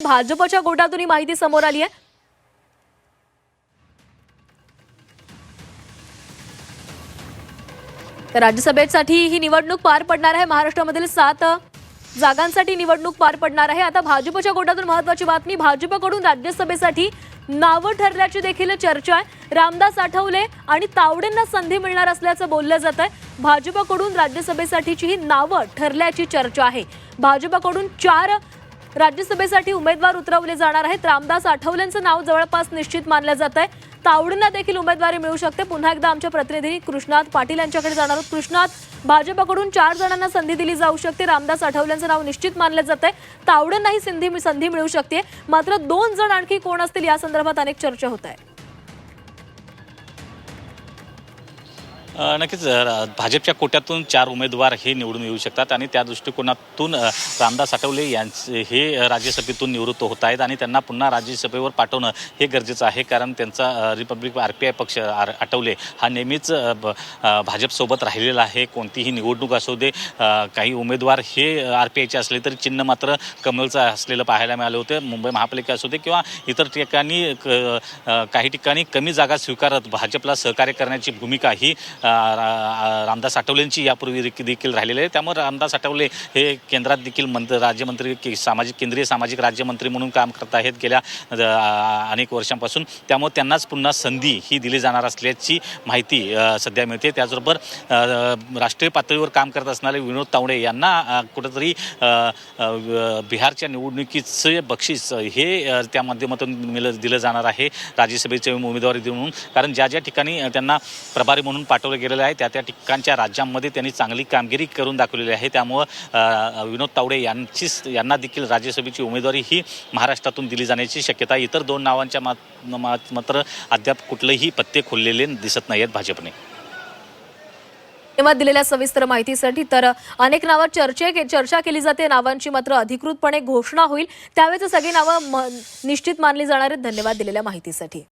भाजपच्या गोटातून ही माहिती समोर आली आहे। तर राज्यसभेसाठी ही निवडणूक पार पडणार आहे। महाराष्ट्रामधील 7 जागांसाठी निवडणूक पार पडणार आहे। आता भाजपच्या गोटातून महत्त्वाची बातमी, भाजपकडून राज्यसभेसाठी नाव ठरल्याची देखील चर्चा आहे। रामदास आठवले आणि तावडेंना संधी मिळणार असल्याचं बोललं जात आहे। भाजपकडून राज्यसभेसाठीची ही नावं ठरल्याची चर्चा आहे। भाजपकडून 4 राज्यसभेसाठी उमेदवार उतरवले जाणार आहेत। रामदास आठवलेंचं नाव जवळपास निश्चित मानलं जात आहे। तावडेंना देखील उमेदवारी मिळू शकते। पुन्हा एकदा आमच्या प्रतिनिधी कृष्णात पाटील यांच्याकडे जाणार आहोत। कृष्णात, भाजपकडून 4 जणांना संधी दिली जाऊ शकते। रामदास आठवलेंचं नाव निश्चित मानलं जात आहे। तावडेंनाही संधी मिळू शकते। मात्र 2 जण आणखी कोण असतील या संदर्भात अनेक चर्चा होत आहे। नक्कीच भाजपच्या कोट्यातून 4 उमेदवार हे निवडून येऊ शकतात आणि त्या दृष्टिकोनातून रामदास आठवले यांचे हे राज्यसभेतून निवृत्त होत आहेत आणि त्यांना पुन्हा राज्यसभेवर पाठवणं हे गरजेचं आहे। कारण त्यांचा रिपब्लिक RPI पक्ष आठवले हा नेहमीच भाजपसोबत राहिलेला आहे। कोणतीही निवडणूक असू दे, काही उमेदवार हे RPIचे असले तरी चिन्ह मात्र कमलचं असलेलं पाहायला मिळालं होतं। मुंबई महापालिका असू दे किंवा इतर ठिकाणी काही ठिकाणी कमी जागा स्वीकारत भाजपला सहकार्य करण्याची भूमिका ही रामदास आठवलेंची यापूर्वी देखील राहिलेली आहे। त्यामुळे रामदास आठवले हे केंद्रात देखील राज्यमंत्री केंद्रीय सामाजिक राज्यमंत्री म्हणून काम करत आहेत गेल्या अनेक वर्षांपासून। त्यामुळे त्यांनाच पुन्हा संधी ही दिली जाणार असल्याची माहिती सध्या मिळते। त्याचबरोबर राष्ट्रीय पातळीवर काम करत असणारे विनोद तावडे यांना कुठेतरी बिहारच्या निवडणुकीचे बक्षीस हे त्या माध्यमातून दिलं जाणार आहे राज्यसभेचे उमेदवारी देऊन। कारण ज्या ज्या ठिकाणी त्यांना प्रभारी म्हणून पाठवलं गेलेलं आहे त्या ठिकाणच्या राज्यांमध्ये त्यांनी चांगली कामगिरी करून दाखवलेली आहे। त्यामुळं विनोद तावडे यांना देखील राज्यसभेची उमेदवारी ही महाराष्ट्रातून दिली जाण्याची शक्यता आहे। इतर 2 नावांच्या मात्र अद्याप कुठलेही पत्ते खोललेले दिसत नाहीत भाजपने। धन्यवाद दिलेल्या सविस्तर माहितीसाठी। तर अनेक नावांवर चर्चा केली जाते, नावांची मात्र अधिकृतपणे घोषणा होईल त्यावेळेस सगळी नावं निश्चित मानली जाणार आहेत। धन्यवाद दिलेल्या माहितीसाठी।